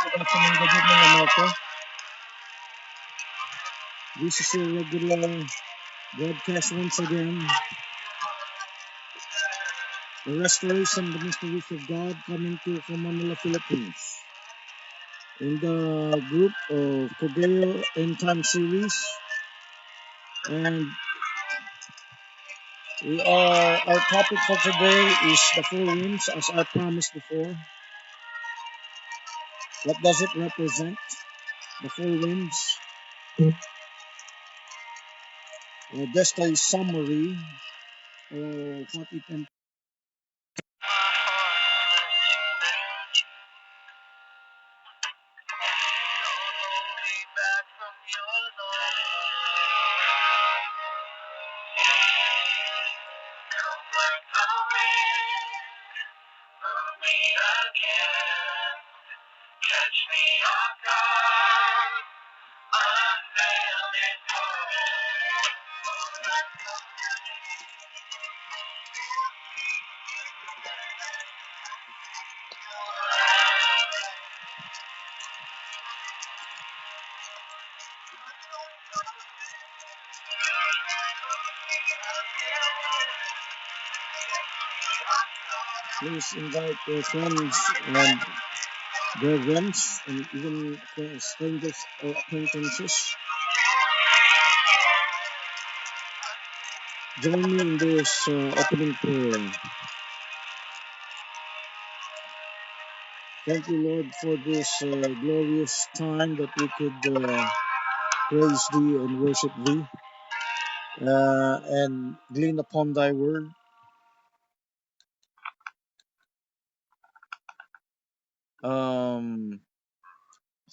Good afternoon, good evening, America. This is a regular broadcast once again. The Restoration, the Mysteries of God, coming to you from Manila, Philippines. In the group of Cordero End Time Series. And our topic for today is the four winds, as I promised before. What does it represent? The four winds. Just a summary of what it entails. Please invite your friends and brethren and even strangers or acquaintances. Join me in this opening prayer. Thank you, Lord, for this glorious time that we could praise Thee and worship Thee and glean upon Thy word.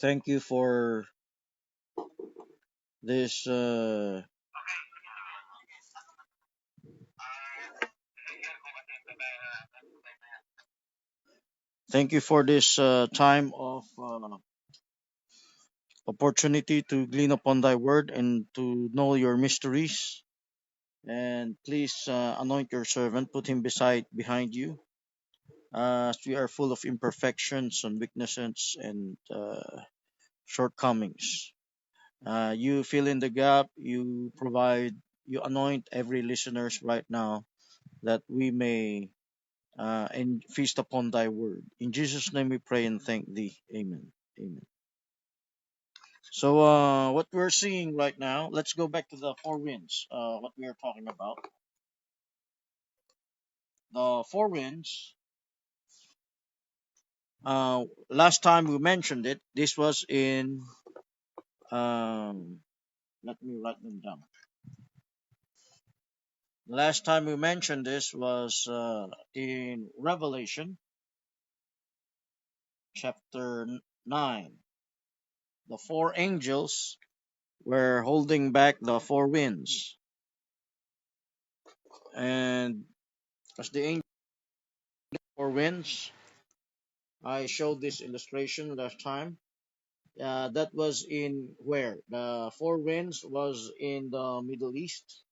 Thank you for this. Thank you for this time of opportunity to glean upon Thy word and to know Your mysteries. And please anoint Your servant, put him behind You, as we are full of imperfections and weaknesses and shortcomings. You fill in the gap, you provide, you anoint every listeners right now that we may and feast upon Thy word. In Jesus' name we pray and thank Thee. Amen. Amen. So, what we're seeing right now, let's go back to the four winds. What we are talking about. The four winds. Last time we mentioned it, this was in. Um, Let me write them down. Last time we mentioned this was in Revelation chapter 9. The four angels were holding back the four winds. And as the angel four winds, I showed this illustration last time. That was in where? The four winds was in the Middle East.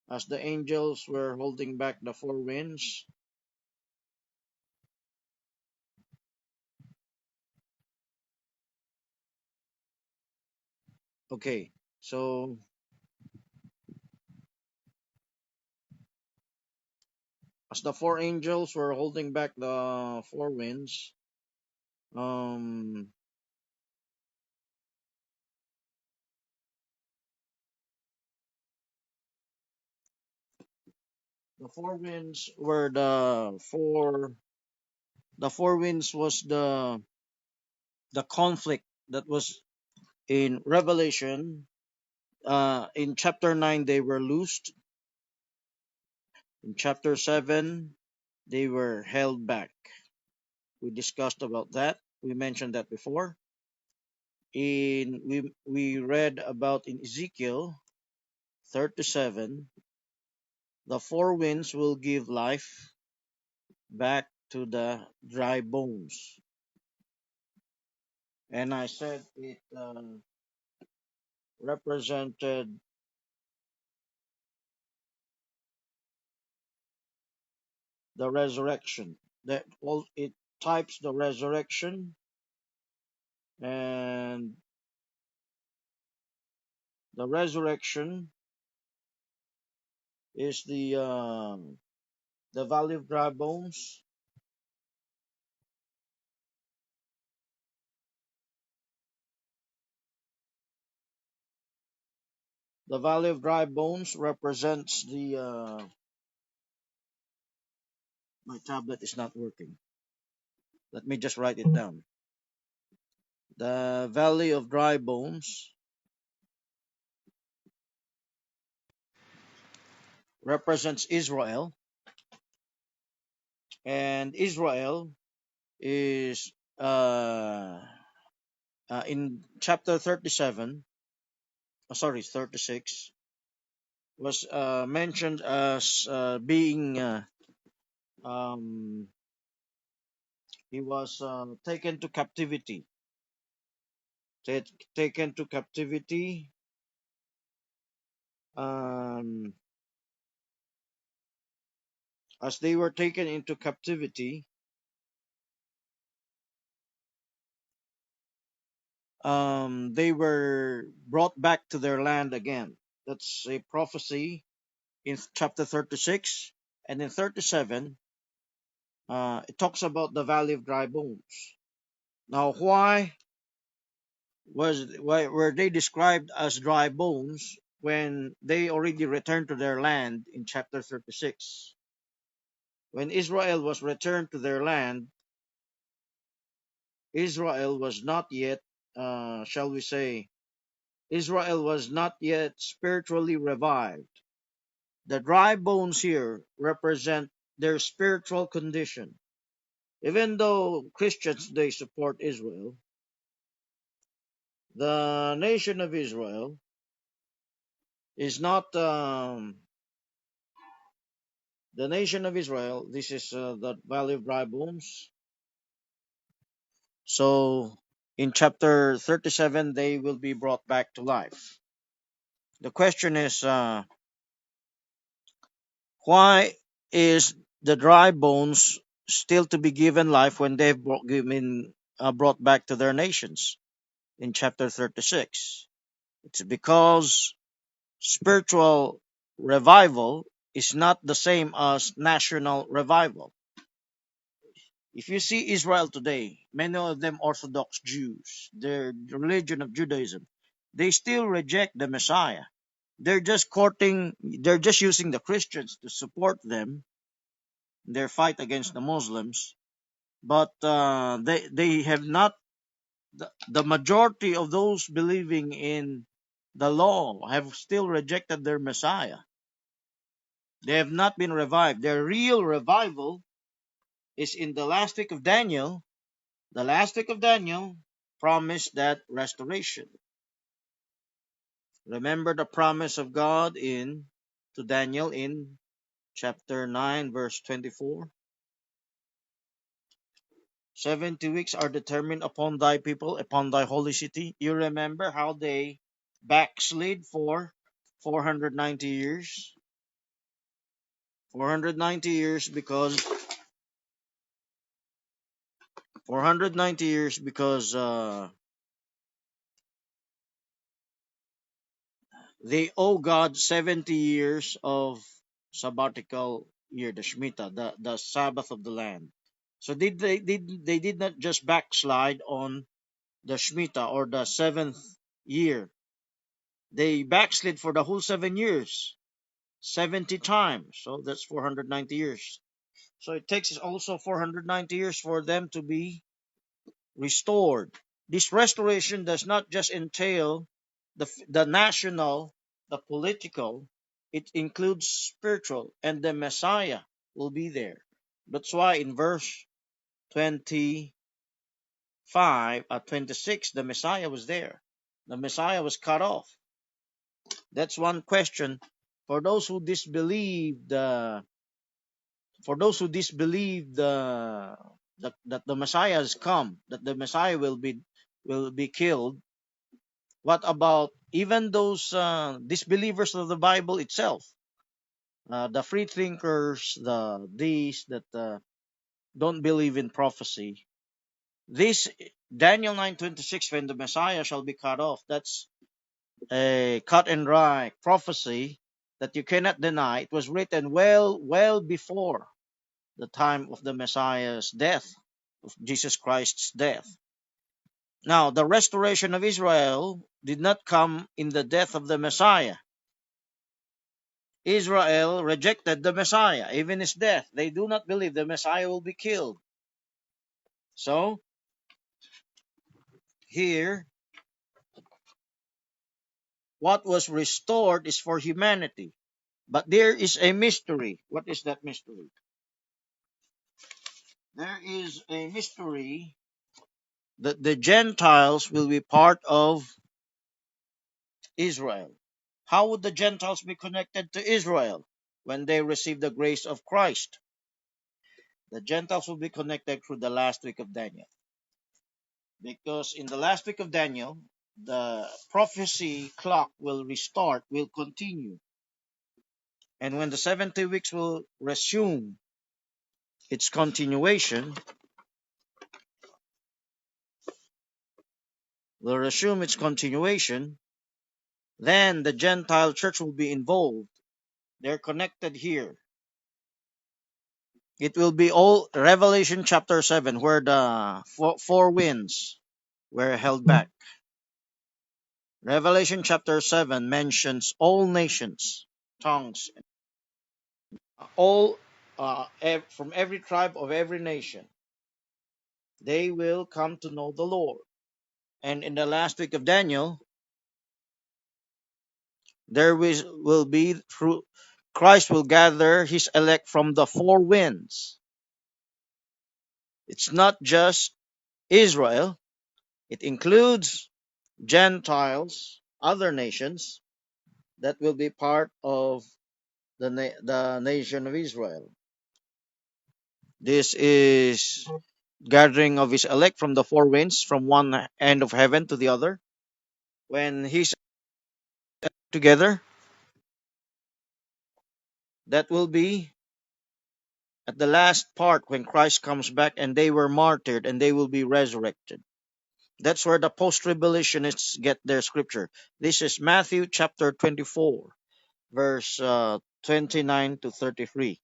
As the angels were holding back the four winds. Okay, so as the four angels were holding back the four winds, um, the four winds were the four winds was the conflict that was in Revelation. In chapter 9 they were loosed. In chapter 7 they were held back. We discussed about that. We mentioned that before. We read about in Ezekiel 37, the four winds will give life back to the dry bones. And I said it represented the resurrection. That all it types the resurrection, and the resurrection is the valley of dry bones. The valley of dry bones represents the my tablet is not working. Let me just write it down. The valley of dry bones represents Israel, and Israel is in chapter 37, sorry, 36, was mentioned as being um, he was taken to captivity. Taken to captivity. Um, as they were taken into captivity, they were brought back to their land again. That's a prophecy in chapter 36. And in 37, it talks about the valley of dry bones. Now, why were they described as dry bones when they already returned to their land in chapter 36? When Israel was returned to their land, Israel was not yet, shall we say, Israel was not yet spiritually revived. The dry bones here represent their spiritual condition. Even though Christians they support Israel, the nation of Israel is not the nation of Israel. This is the valley of dry bones. So in chapter 37, they will be brought back to life. The question is, why is the dry bones still to be given life when they've brought back to their nations in chapter 36? It's because spiritual revival is not the same as national revival. If you see Israel today, many of them Orthodox Jews, their religion of Judaism, they still reject the Messiah. They're just using the Christians to support them in their fight against the Muslims. But they have not, the majority of those believing in the law have still rejected their Messiah. They have not been revived. Their real revival is in the last week of Daniel. The last week of Daniel promised that restoration. Remember the promise of God in to Daniel in chapter 9 verse 24. 70 weeks are determined upon thy people, upon thy holy city. You remember how they backslid for 490 years? 490 years because 490 years because they owe God 70 years of sabbatical year, the Shemitah, the Sabbath of the land. So they did not just backslide on the Shemitah or the seventh year. They backslid for the whole 7 years, 70 times. So that's 490 years. So it takes also 490 years for them to be restored. This restoration does not just entail the national, the political, it includes spiritual, and the Messiah will be there. That's why in verse 25, 26, the Messiah was there. The Messiah was cut off. That's one question for those who disbelieve that the Messiah has come, that the Messiah will be killed. What about even those disbelievers of the Bible itself, the free thinkers, the these that don't believe in prophecy? This Daniel 9:26, when the Messiah shall be cut off, that's a cut and dry prophecy that you cannot deny. It was written well before the time of the Messiah's death, of Jesus Christ's death. Now, the restoration of Israel did not come in the death of the Messiah. Israel rejected the Messiah, even his death. They do not believe the Messiah will be killed. So, here, what was restored is for humanity. But there is a mystery. What is that mystery? There is a mystery that the Gentiles will be part of Israel. How would the Gentiles be connected to Israel when they receive the grace of Christ? The Gentiles will be connected through the last week of Daniel. Because in the last week of Daniel, the prophecy clock will restart, will continue. And when the 70 weeks will resume its continuation, then the Gentile church will be involved. They're connected here. It will be all Revelation chapter 7, where the four winds were held back. Revelation chapter 7 mentions all nations, tongues, all from every tribe of every nation. They will come to know the Lord. And in the last week of Daniel, there will be through Christ will gather his elect from the four winds. It's not just Israel, it includes Gentiles, other nations that will be part of the nation of Israel. This is gathering of his elect from the four winds, from one end of heaven to the other. When he's together, that will be at the last part when Christ comes back and they were martyred and they will be resurrected. That's where the post-tribulationists get their scripture. This is Matthew chapter 24, verse 29 to 33.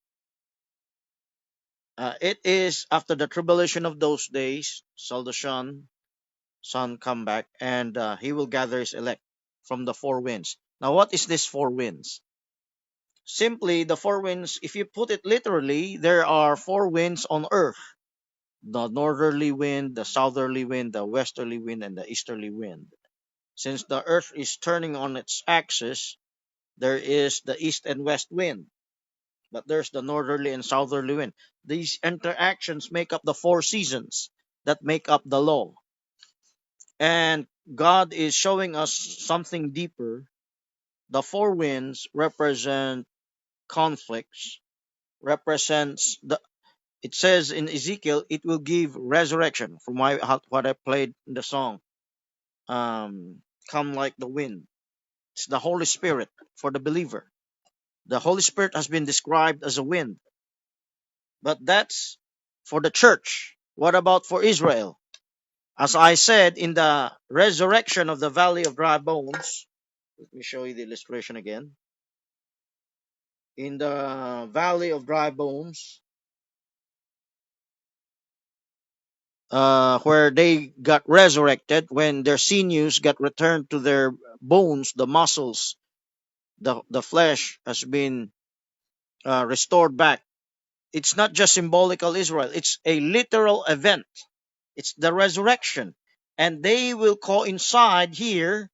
It is after the tribulation of those days, shall the Son come back, and he will gather his elect from the four winds. Now, what is this four winds? Simply, the four winds, if you put it literally, there are four winds on earth: the northerly wind, the southerly wind, the westerly wind, and the easterly wind. Since the earth is turning on its axis, there is the east and west wind, but there's the northerly and southerly wind. These interactions make up the four seasons that make up the law. And God is showing us something deeper. The four winds represent conflicts, represents the, it says in Ezekiel, it will give resurrection, from what I played in the song, come like the wind. It's the Holy Spirit for the believer. The Holy Spirit has been described as a wind, but that's for the church. What about for Israel? As I said, in the resurrection of the valley of dry bones, let me show you the illustration again. In the valley of dry bones, where they got resurrected, when their sinews got returned to their bones, the muscles, the flesh has been restored back. It's not just symbolical Israel, it's a literal event. It's the resurrection. And they will coincide here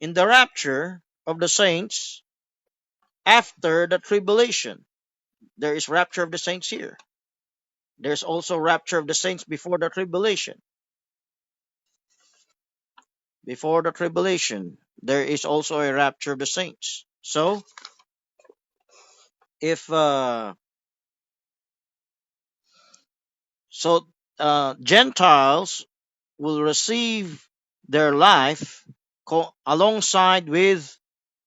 in the rapture of the saints after the tribulation. There is rapture of the saints here. There's also rapture of the saints before the tribulation. Before the tribulation, there is also a rapture of the saints. So, if so, Gentiles will receive their life alongside with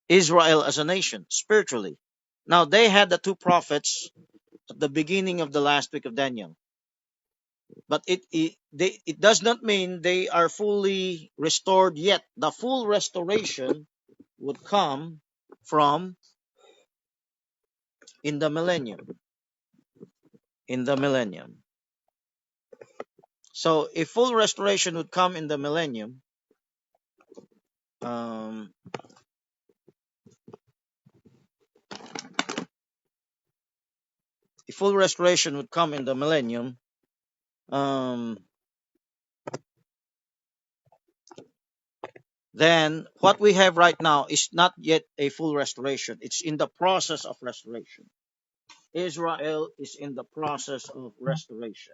Israel as a nation spiritually. Now they had the two prophets at the beginning of the last week of Daniel, but it does not mean they are fully restored yet. The full restoration would come from in the millennium. In the millennium. So if full restoration would come in the millennium, um, if full restoration would come in the millennium, um, then what we have right now is not yet a full restoration. It's in the process of restoration. Israel is in the process of restoration.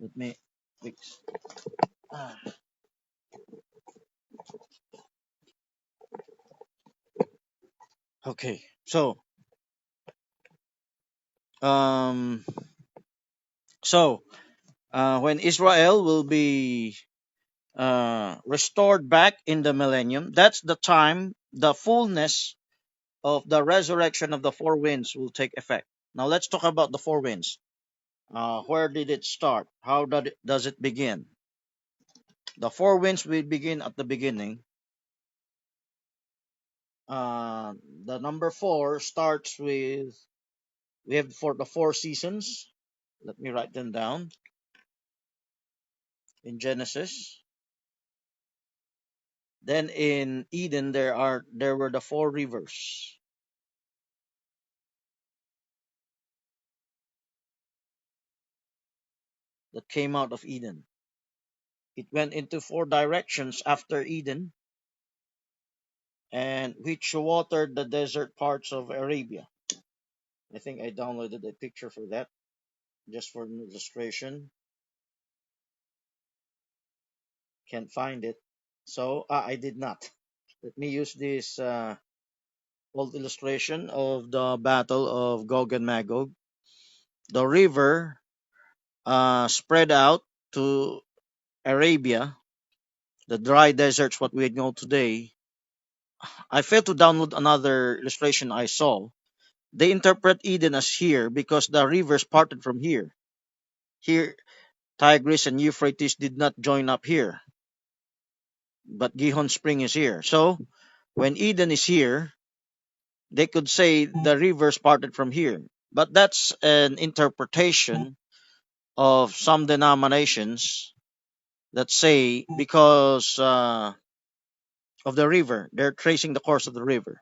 Let me fix. Ah, okay, so um, so when Israel will be restored back in the millennium, that's the time the fullness of the resurrection of the four winds will take effect. Now let's talk about the four winds. Where did it start? How does it begin? The four winds will begin at the beginning. The number four starts with, we have for the four seasons. Let me write them down. In Genesis, then in Eden there were the four rivers that came out of Eden. It went into four directions after Eden, and which watered the desert parts of Arabia. I think I downloaded a picture for that, just for an illustration. Can't find it. So I did not. Let me use this old illustration of the battle of Gog and Magog. The river spread out to Arabia, the dry deserts, what we know today. I failed to download another illustration I saw. They interpret Eden as here because the rivers parted from here. Here, Tigris and Euphrates did not join up here. but Gihon Spring is here. So when Eden is here, they could say the rivers parted from here. But that's an interpretation of some denominations that say because of the river, they're tracing the course of the river.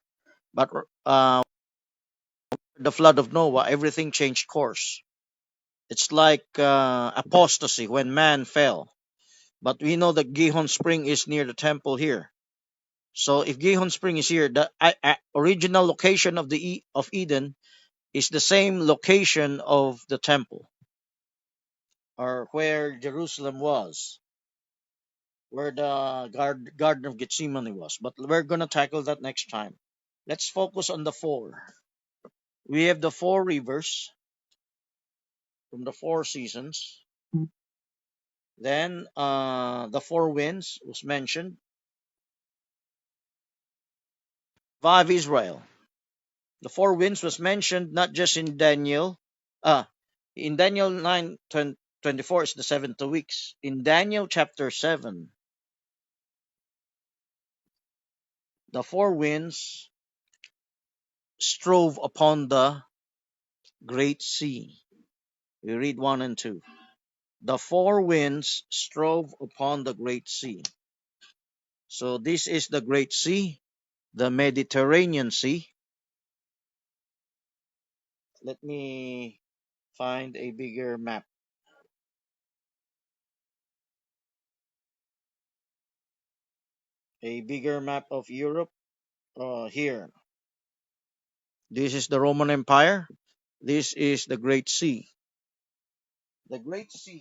But the flood of Noah, everything changed course. It's like apostasy when man fell. But we know that Gihon Spring is near the temple here. So if Gihon Spring is here, the original location of of Eden is the same location of the temple, or where Jerusalem was, where the Garden of Gethsemane was. But we're gonna tackle that next time. Let's focus on the four. We have the four rivers from the four seasons. Then the four winds was mentioned. Vav Israel. The four winds was mentioned not just in Daniel. In Daniel 9:24 is the 70 weeks. In Daniel chapter 7, the four winds strove upon the great sea. We read 1 and 2. The four winds strove upon the great sea. So this is the great sea, the Mediterranean Sea. Let me find a bigger map. A bigger map of Europe here. This is the Roman Empire. This is the Great Sea. The Great Sea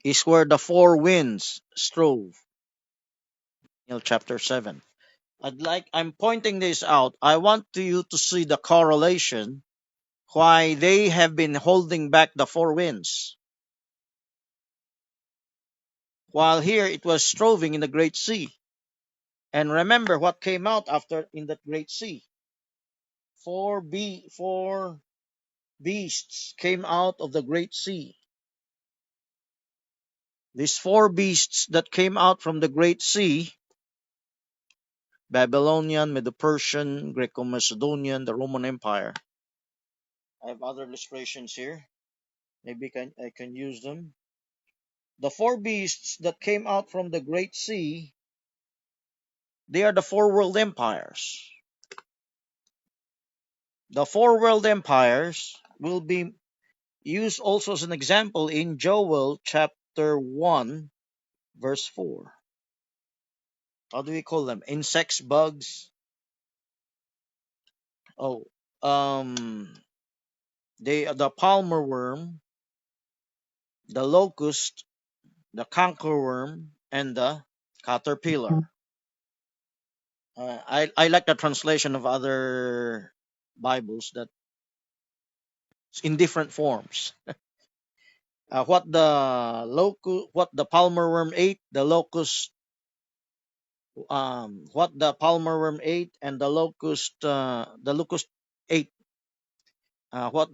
is where the four winds strove. Daniel chapter 7. I'm pointing this out. I want you to see the correlation why they have been holding back the four winds. While here it was striving in the Great Sea. And remember what came out after in that Great Sea. Four beasts came out of the Great Sea. These four beasts that came out from the Great Sea, Babylonian, Medo-Persian, Greco-Macedonian, the Roman Empire. I have other illustrations here. Maybe I can use them. The four beasts that came out from the Great Sea, they are the four world empires. The four world empires will be used also as an example in Joel chapter 1, verse 4. How do we call them? Insects, bugs? Oh, the palmer worm, the locust, the cankerworm, and the caterpillar. I like the translation of other Bibles that in different forms. What the palmer worm ate, the locust, what the palmer worm ate, and the locust ate. What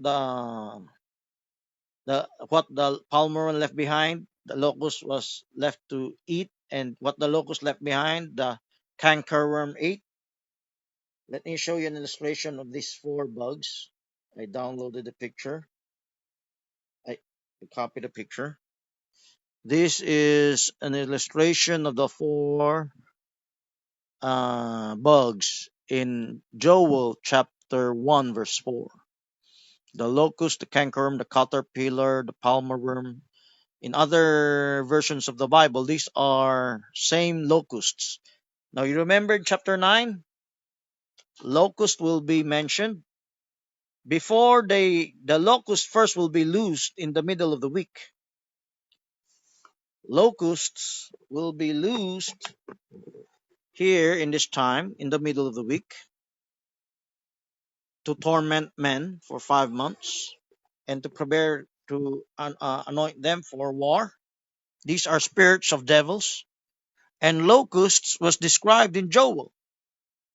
what the palmer worm left behind, the locust was left to eat, and what the locust left behind, the cankerworm ate. Let me show you an illustration of these four bugs. I downloaded the picture. I copied the picture. This is an illustration of the four bugs in Joel chapter 1, verse 4. The locust, the cankerworm, the caterpillar, the palmer worm. In other versions of the Bible, these are same locusts. Now you remember in chapter 9, locust will be mentioned. Before the locust first will be loosed in the middle of the week. Locusts will be loosed here in this time in the middle of the week to torment men for 5 months and to prepare to anoint them for war. These are spirits of devils. And locusts was described in Joel.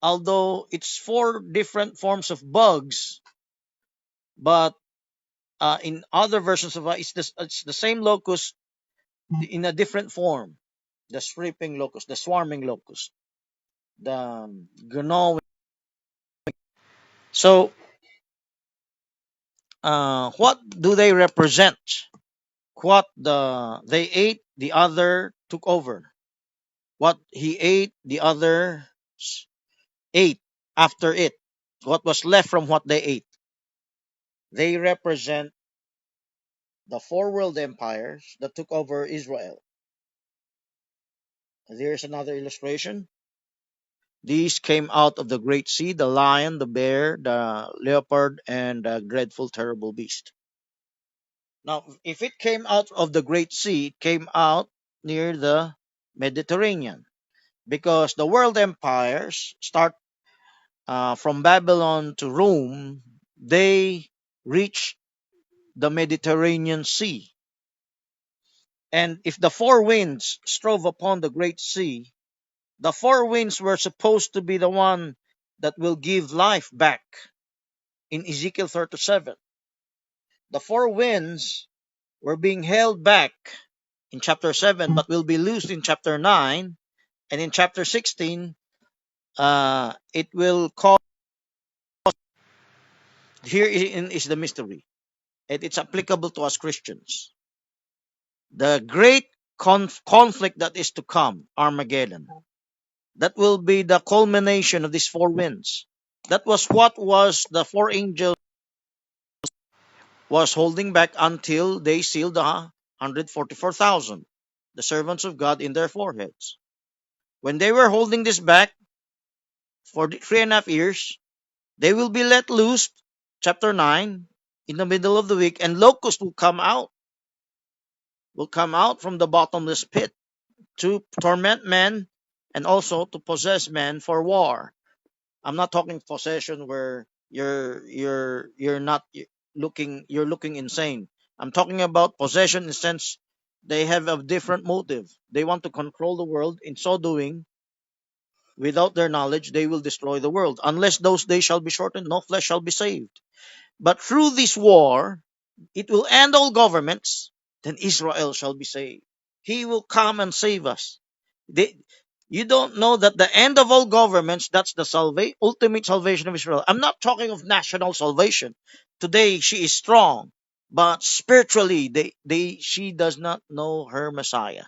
Although it's four different forms of bugs, but in other versions of it's the same locust in a different form. The sweeping locust, the swarming locust, the gnawing. So, what do they represent? What they ate, the other took over. What he ate, the other ate after it. What was left from what they ate. They represent the four world empires that took over Israel. There's another illustration. These came out of the great sea, the lion, the bear, the leopard, and the dreadful, terrible beast. Now, if it came out of the great sea, it came out near the Mediterranean, because the world empires start from Babylon to Rome. They reach the Mediterranean Sea. And if the four winds strove upon the great sea, the four winds were supposed to be the one that will give life back in Ezekiel 37. The four winds were being held back in chapter 7, but will be loosed in chapter 9. And in chapter 16, it will cause. Here is the mystery. And it's applicable to us Christians. The great conflict that is to come, Armageddon, that will be the culmination of these four winds. That was what was the four angels was holding back until they sealed the 144,000, the servants of God, in their foreheads. When they were holding this back for 3.5 years, they will be let loose, chapter 9, in the middle of the week, and locusts will come out from the bottomless pit to torment men and also to possess men for war. I'm not talking possession where you're not looking insane. I'm talking about possession in the sense they have a different motive. They want to control the world. In so doing, without their knowledge, they will destroy the world. Unless those days shall be shortened, no flesh shall be saved. But through this war, it will end all governments, then Israel shall be saved. He will come and save us. They, you don't know that the end of all governments, that's the ultimate salvation of Israel. I'm not talking of national salvation. Today she is strong, but spiritually she does not know her Messiah.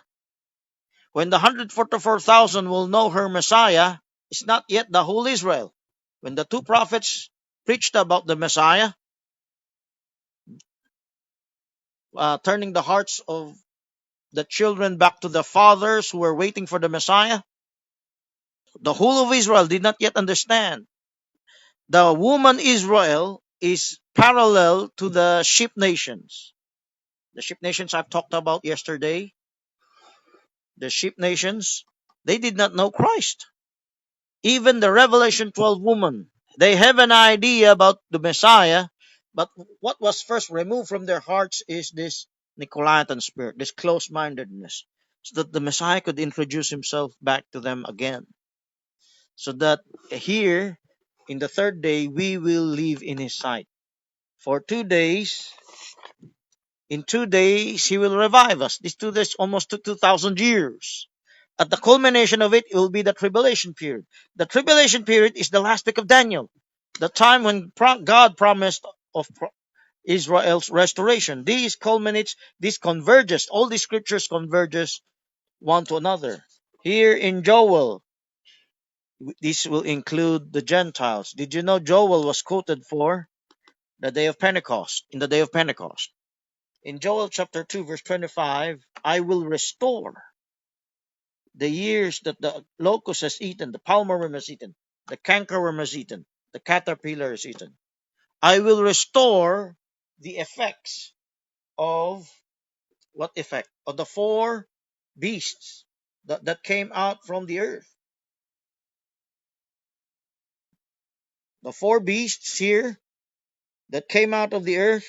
When the 144,000 will know her Messiah, it's not yet the whole Israel. When the two prophets preached about the Messiah, turning the hearts of the children back to the fathers who were waiting for the Messiah, the whole of Israel did not yet understand. The woman Israel is parallel to the sheep nations. The sheep nations I've talked about yesterday, the sheep nations, they did not know Christ. Even the Revelation 12 woman, they have an idea about the Messiah, but what was first removed from their hearts is this Nicolaitan spirit, this close-mindedness, so that the Messiah could introduce himself back to them again. So that here, in the third day, we will live in his sight. For 2 days, in 2 days, he will revive us. These 2 days almost took 2,000 years. At the culmination of it, it will be the tribulation period. The tribulation period is the last book of Daniel, the time when God promised of Israel's restoration. These culminates, this converges, all these scriptures converges one to another. Here in Joel, this will include the Gentiles. Did you know Joel was quoted for the day of Pentecost, in the day of Pentecost? In Joel chapter 2, verse 25, I will restore the years that the locust has eaten, the palmerworm has eaten, the cankerworm has eaten, the caterpillar has eaten. I will restore the effects of what effect? Of the four beasts that came out from the earth. The four beasts here that came out of the earth.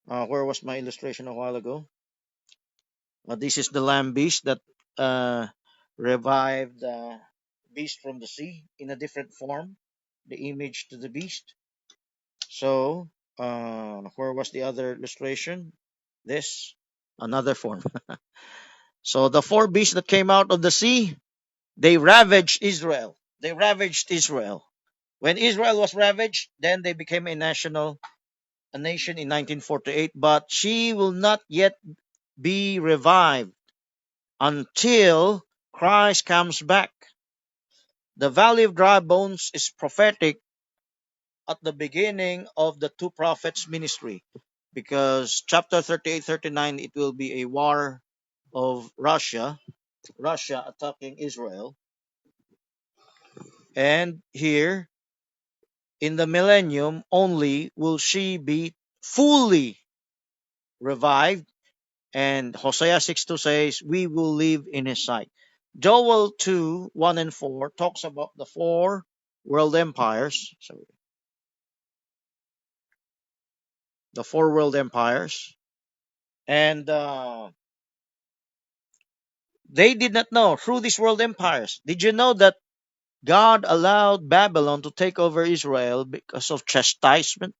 Where was my illustration a while ago? This is the lamb beast that revived the beast from the sea in a different form, the image to the beast. So, where was the other illustration? This. Another form. So the four beasts that came out of the sea, they ravaged Israel. They ravaged Israel. When Israel was ravaged, then they became a nation in 1948. But she will not yet be revived until Christ comes back. The valley of dry bones is prophetic at the beginning of the two prophets' ministry, because chapter 38, 39, it will be a war of Russia attacking Israel. And here in the millennium only will she be fully revived. And Hosea 6:2 says, we will live in his sight. Joel 2, 1 and 4 talks about the four world empires. So the four world empires. And they did not know through these world empires. Did you know that God allowed Babylon to take over Israel because of chastisement?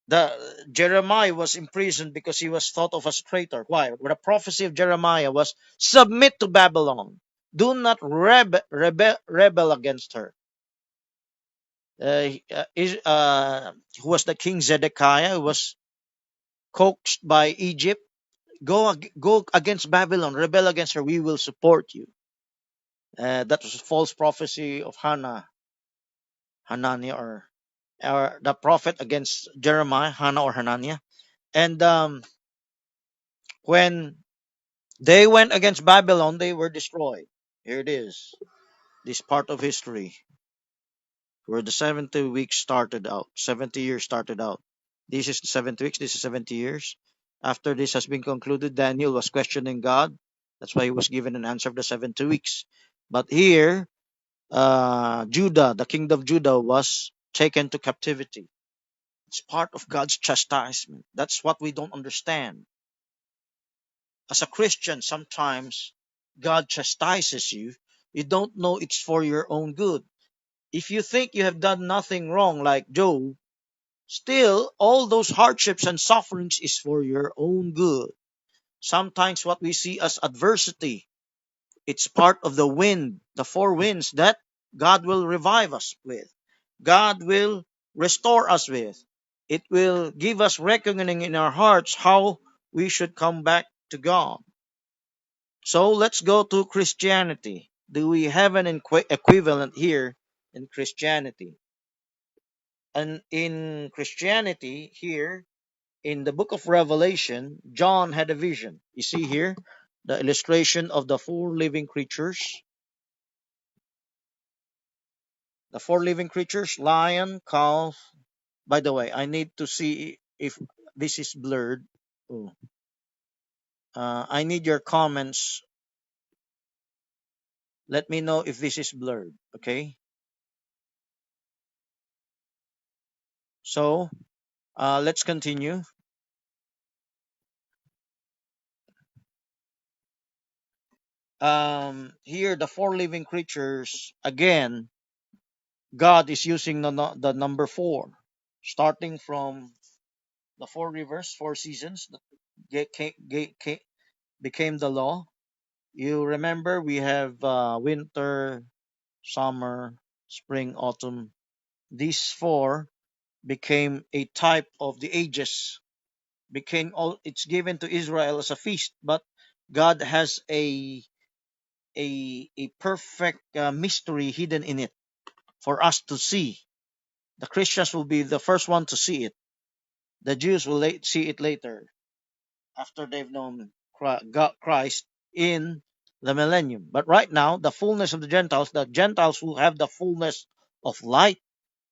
The Jeremiah was imprisoned because he was thought of as traitor. Why? The prophecy of Jeremiah was submit to Babylon. Do not rebel against her. Who was the king Zedekiah, who was coaxed by Egypt. Go against Babylon, rebel against her. We will support you. That was a false prophecy of Hananiah, or the prophet against Jeremiah, Hannah or Hananiah. And when they went against Babylon, they were destroyed. Here it is. This part of history where the 70 weeks started out, 70 years started out. This is the 70 weeks, this is 70 years. After this has been concluded, Daniel was questioning God. That's why he was given an answer of the 70 weeks. But here, Judah, the kingdom of Judah, was taken to captivity. It's part of God's chastisement. That's what we don't understand. As a Christian, sometimes God chastises you. You don't know it's for your own good. If you think you have done nothing wrong, like Job, still all those hardships and sufferings is for your own good. Sometimes what we see as adversity, it's part of the wind, the four winds that God will revive us with. God will restore us with. It will give us reckoning in our hearts how we should come back to God. So let's go to Christianity. Do we have an equivalent here in Christianity? And in Christianity, here in the book of Revelation, John had a vision. You see here the illustration of the four living creatures. The four living creatures, lion, calf. By the way, I need to see if this is blurred. Oh. I need your comments. Let me know if this is blurred. Okay. So let's continue. Here the four living creatures, again, God is using the number four, starting from the four rivers, four seasons that became the law. You remember we have winter, summer, spring, autumn. These four became a type of the ages. Became all, it's given to Israel as a feast, but God has a perfect mystery hidden in it for us to see. The Christians will be the first one to see it. The Jews will see it later, after they've known Christ in the millennium. But right now, the fullness of the Gentiles will have the fullness of light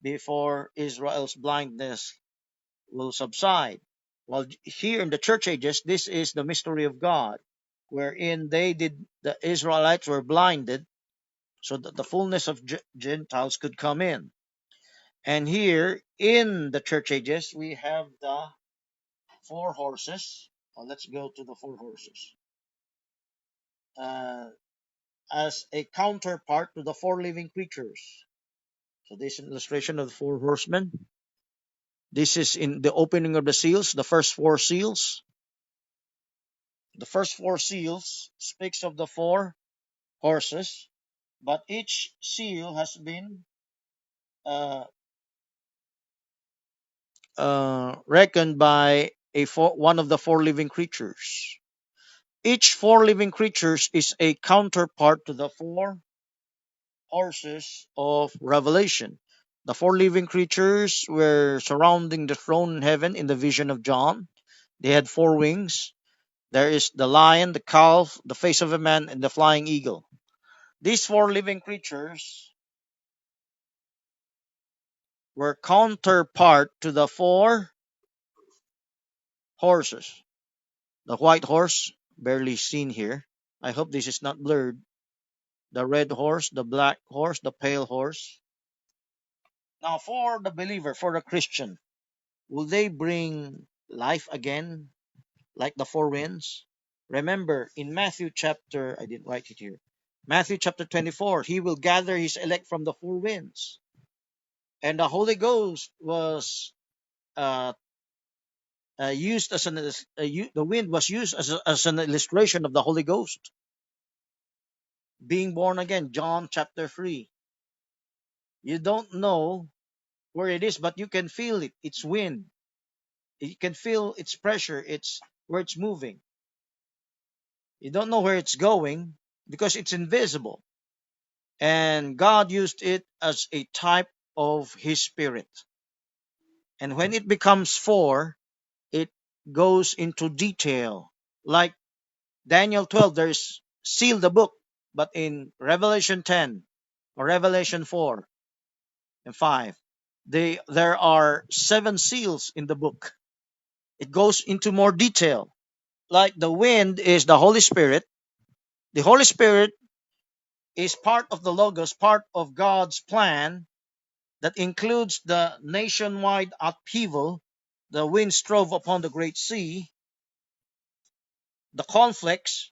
before Israel's blindness will subside. While here in the church ages, this is the mystery of God, wherein the Israelites were blinded so that the fullness of Gentiles could come in. And here in the church ages, we have the four horses. Let's go to the four horses. Uh, as a counterpart to the four living creatures. So this is an illustration of the four horsemen. This is in the opening of the seals, the first four seals. The first four seals speaks of the four horses, but each seal has been uh, reckoned by one of the four living creatures. Each four living creatures is a counterpart to the four horses of Revelation. The four living creatures were surrounding the throne in heaven in the vision of John. They had four wings. There is the lion, the calf, the face of a man, and the flying eagle. These four living creatures were counterpart to the four horses. The white horse, barely seen here. I hope this is not blurred. The red horse, the black horse, the pale horse. Now, for the believer, for the Christian, will they bring life again like the four winds? Remember, in Matthew chapter, I didn't write it here, Matthew chapter 24, he will gather his elect from the four winds. And the Holy Ghost was uh, used as the wind was used as an illustration of the Holy Ghost being born again. John chapter 3. You don't know where it is, but you can feel it. It's wind. You can feel its pressure. It's where it's moving. You don't know where it's going because it's invisible. And God used it as a type of His Spirit. And when it becomes four, it goes into detail. Like Daniel 12, there's seal the book. But in Revelation 10 or Revelation 4 and 5, there are seven seals in the book. It goes into more detail. Like the wind is the Holy Spirit. The Holy Spirit is part of the Logos, part of God's plan that includes the nationwide upheaval. The winds drove upon the great sea, the conflicts,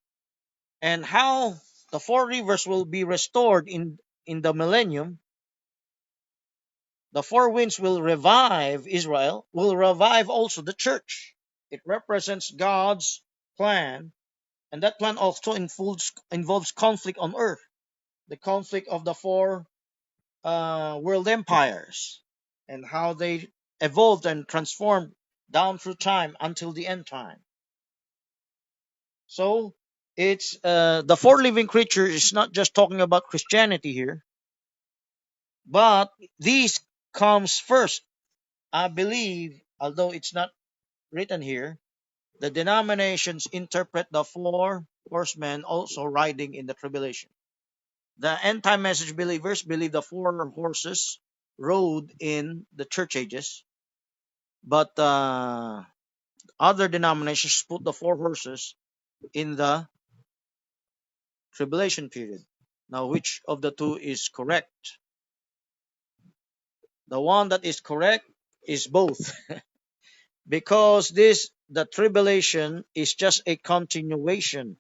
and how the four rivers will be restored in the millennium. The four winds will revive Israel, will revive also the church. It represents God's plan, and that plan also involves conflict on earth, the conflict of the four world empires, and how they evolved and transformed down through time until the end time. So it's the four living creatures is not just talking about Christianity here, but these comes first. I believe, although it's not written here, the denominations interpret the four horsemen also riding in the tribulation. The end time message believers believe the four horses rode in the church ages, but other denominations put the four horses in the tribulation period. Now, which of the two is correct? The one that is correct is both, because the tribulation is just a continuation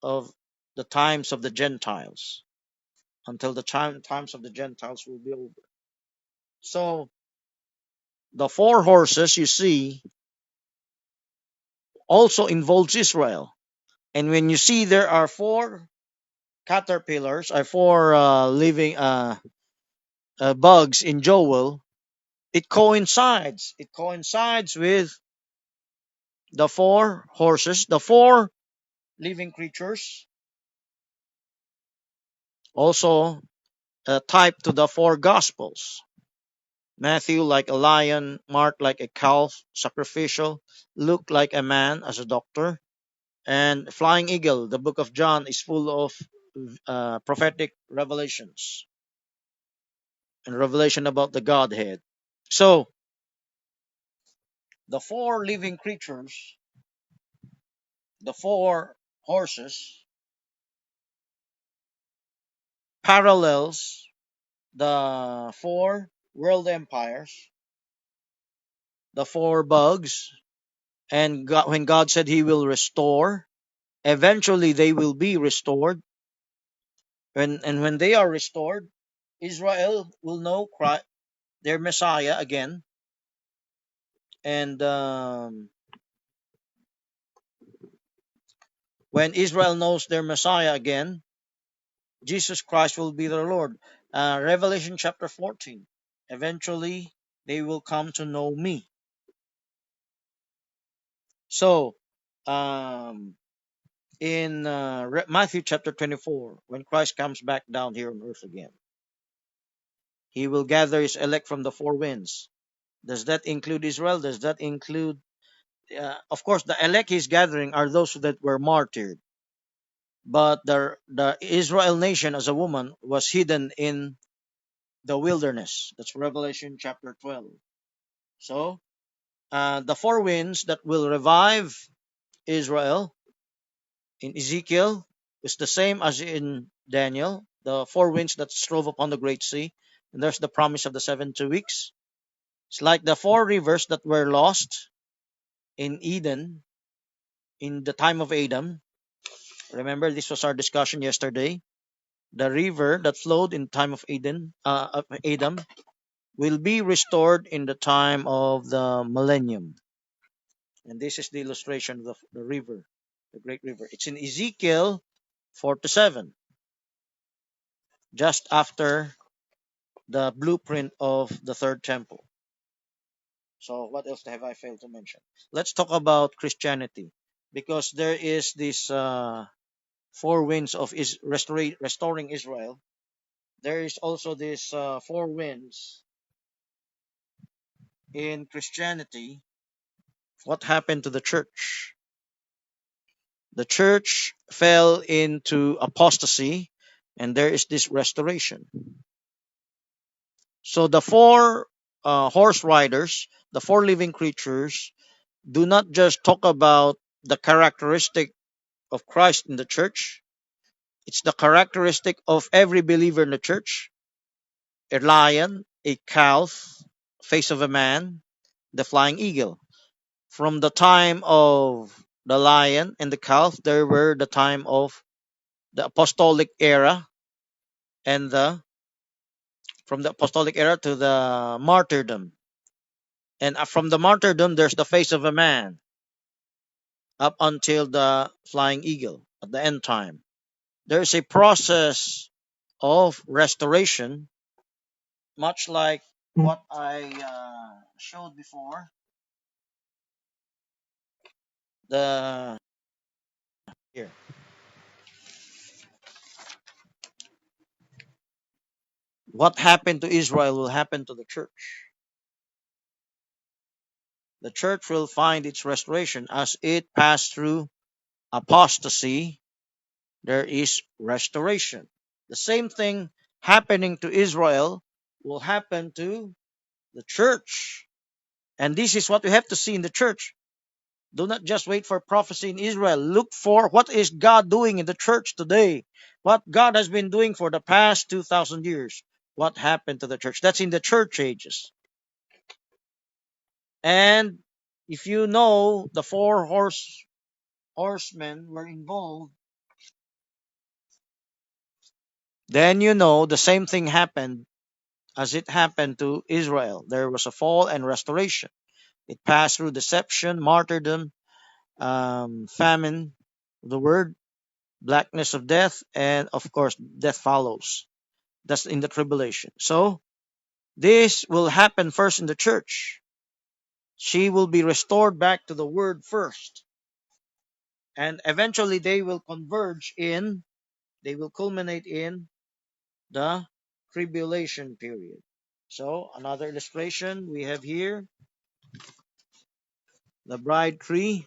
of the times of the Gentiles until the times of the Gentiles will be over. So the four horses you see also involves Israel. And when you see there are four caterpillars, or four living bugs in Joel, it coincides. It coincides with the four horses, the four living creatures, also type to the four gospels. Matthew like a lion, Mark like a calf, sacrificial, Luke like a man as a doctor, and flying eagle. The book of John is full of prophetic revelations and revelation about the Godhead. So the four living creatures, the four horses, parallels the four world empires, the four bugs, and God, when God said He will restore, eventually they will be restored. And when they are restored, Israel will know Christ, their Messiah again, and When Israel knows their Messiah again, Jesus Christ will be their Lord. Revelation chapter 14. Eventually, they will come to know me. So, um, in Matthew chapter 24, when Christ comes back down here on earth again, he will gather his elect from the four winds. Does that include Israel? Does that include, of course, the elect he's gathering are those that were martyred. But the Israel nation as a woman was hidden in the wilderness. That's Revelation chapter 12. So, the four winds that will revive Israel in Ezekiel is the same as in Daniel, the four winds that strove upon the great sea. And there's the promise of the 72 weeks. It's like the four rivers that were lost in Eden in the time of Adam. Remember, this was our discussion yesterday. The river that flowed in time of Adam, will be restored in the time of the millennium. And this is the illustration of the river, the great river. It's in Ezekiel 47, just after the blueprint of the third temple. So what else have I failed to mention? Let's talk about Christianity, because there is this four winds of restoring Israel. There is also this four winds in Christianity. What happened to the church? The church fell into apostasy, and there is this restoration. So the four horse riders, the four living creatures, do not just talk about the characteristic of Christ in the church. It's the characteristic of every believer in the church: a lion, a calf, face of a man, the flying eagle. From the time of the lion and the calf, there were the time of the apostolic era, and the from the apostolic era to the martyrdom. And from the martyrdom, there's the face of a man up until the flying eagle at the end time. There's a process of restoration, much like what I showed before. The here, what happened to Israel will happen to the church. The church will find its restoration as it passed through apostasy. There is restoration. The same thing happening to Israel will happen to the church. And this is what we have to see in the church. Do not just wait for prophecy in Israel. Look for what is God doing in the church today. What God has been doing for the past 2,000 years. What happened to the church? That's in the church ages. And if you know the horsemen were involved, then you know the same thing happened as it happened to Israel. There was a fall and restoration. It passed through deception, martyrdom, famine, the word, blackness of death, and of course, death follows. That's in the tribulation. So, this will happen first in the church. She will be restored back to the word first. And eventually, they will culminate in the tribulation period. So, another illustration we have here, the bride tree.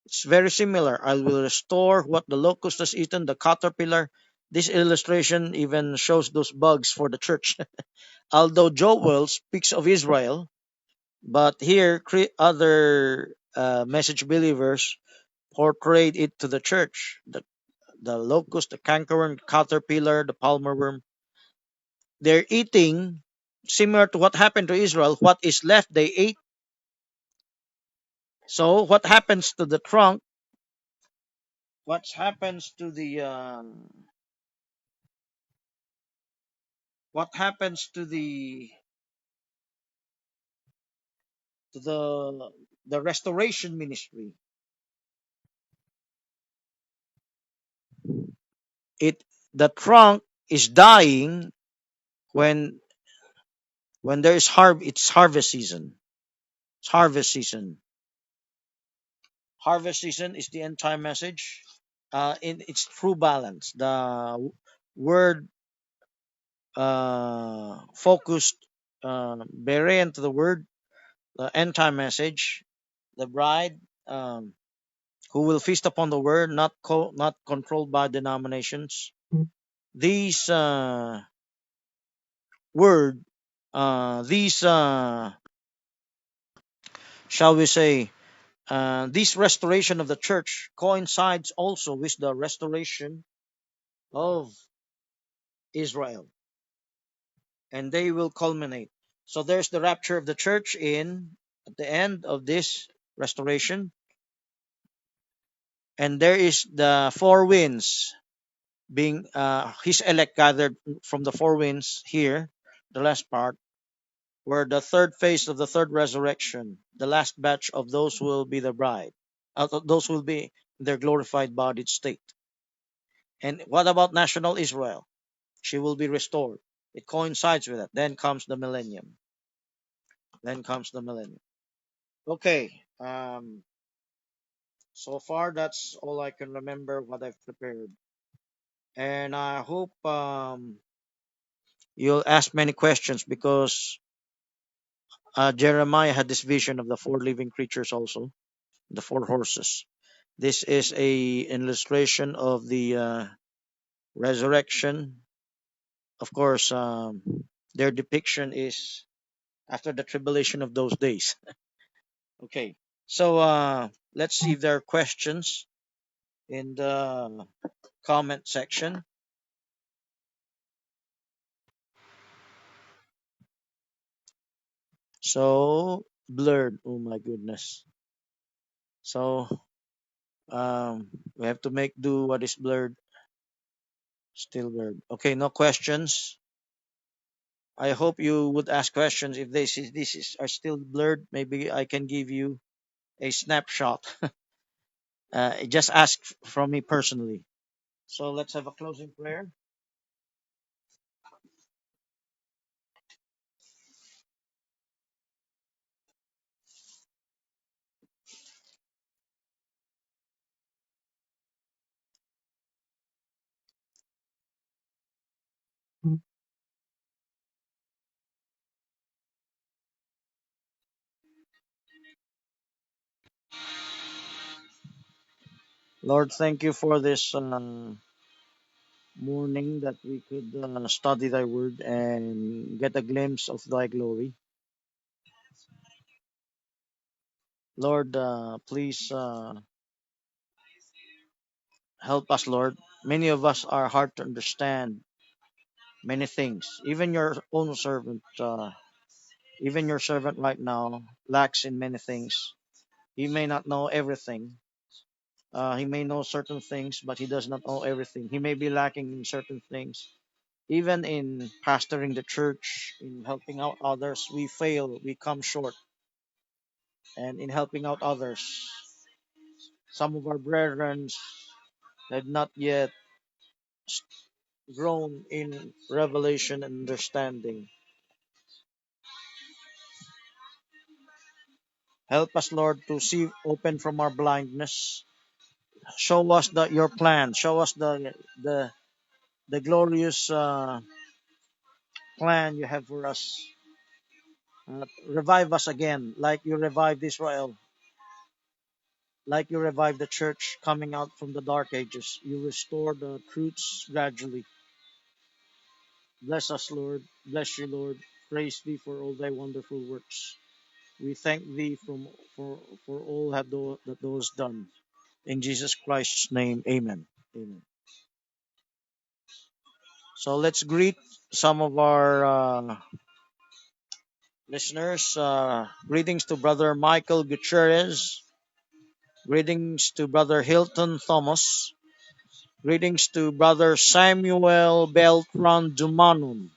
It's very similar. I will restore what the locust has eaten, the caterpillar. This illustration even shows those bugs for the church. Although Joel speaks of Israel, but here other message believers portrayed it to the church. The locust, the cankerworm, caterpillar, the palmer worm. They're eating, similar to what happened to Israel. What is left, they ate. So what happens to the trunk? What happens to the what happens to the restoration ministry? It the trunk is dying when there is it's harvest season. It's harvest season. Harvest season is the end time message. In its true balance, the word focused Berean to the word, the end time message, the bride who will feast upon the word, not controlled by denominations. These word, these shall we say, this restoration of the church coincides also with the restoration of Israel, and they will culminate. So there's the rapture of the church in at the end of this restoration, and there is the four winds being his elect gathered from the four winds here, the last part, where the third phase of the third resurrection, the last batch of those who will be the bride, those who will be their glorified bodied state. And what about national Israel? She will be restored. It coincides with that. Then comes the millennium. Then comes the millennium. Okay. So far, that's all I can remember what I've prepared. And I hope you'll ask many questions because Jeremiah had this vision of the four living creatures also, the four horses. This is a illustration of the resurrection. Of course, their depiction is after the tribulation of those days. Okay, so let's see if there are questions in the comment section. So blurred. Oh my goodness. So we have to make do what is blurred. Still blurred. Okay, no questions. I hope you would ask questions if this is are still blurred. Maybe I can give you a snapshot. Just ask from me personally. So let's have a closing prayer. Lord, thank you for this morning that we could study thy word and get a glimpse of thy glory. Lord, please help us, Lord. Many of us are hard to understand many things. Even your own servant, even your servant right now, lacks in many things. He may not know everything. He may know certain things, but he does not know everything. He may be lacking in certain things. Even in pastoring the church, in helping out others, we fail, we come short. And in helping out others, some of our brethren have not yet grown in revelation and understanding. Help us, Lord, to see open from our blindness. Show us your plan. Show us the glorious plan you have for us. Revive us again, like you revived Israel, like you revived the church coming out from the dark ages. You restore the truths gradually. Bless us, Lord. Bless you, Lord. Praise thee for all thy wonderful works. We thank thee for all that those done. In Jesus Christ's name, amen. Amen. So let's greet some of our listeners. Greetings to Brother Michael Gutierrez. Greetings to Brother Hilton Thomas. Greetings to Brother Samuel Beltran Dumanum.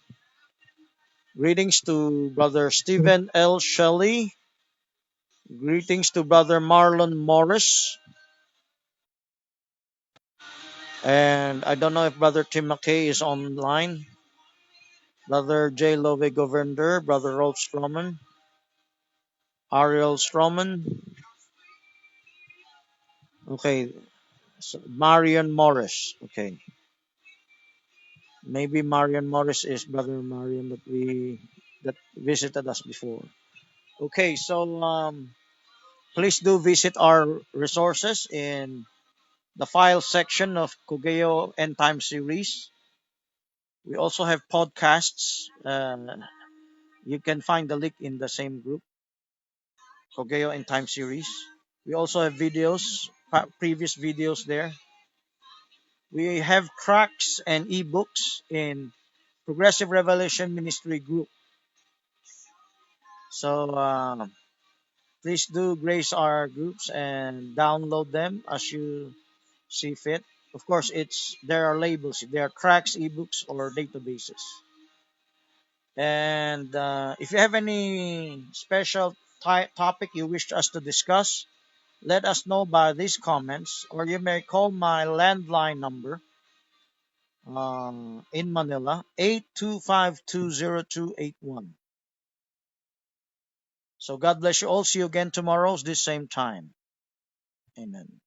Greetings to Brother Stephen L. Shelley. Greetings to Brother Marlon Morris. And I don't know if Brother Tim McKay is online. Brother J. Love Governor, Brother Rolf Stroman, Ariel Stroman. Okay, so Marion Morris. Okay, maybe Marion Morris is Brother Marion that visited us before. Okay, so please do visit our resources in the file section of Kugeo End Time series. We also have podcasts. You can find the link in the same group, Kogeo in Time series. We also have videos, previous videos there. We have tracks and ebooks in Progressive Revelation Ministry group. So please do grace our groups and download them as you see fit. Of course, there are labels. There are tracks, ebooks, or databases. And if you have any special topic you wish us to discuss, let us know by these comments, or you may call my landline number in Manila, 825-20281. So God bless you all. See you again tomorrow, this same time. Amen.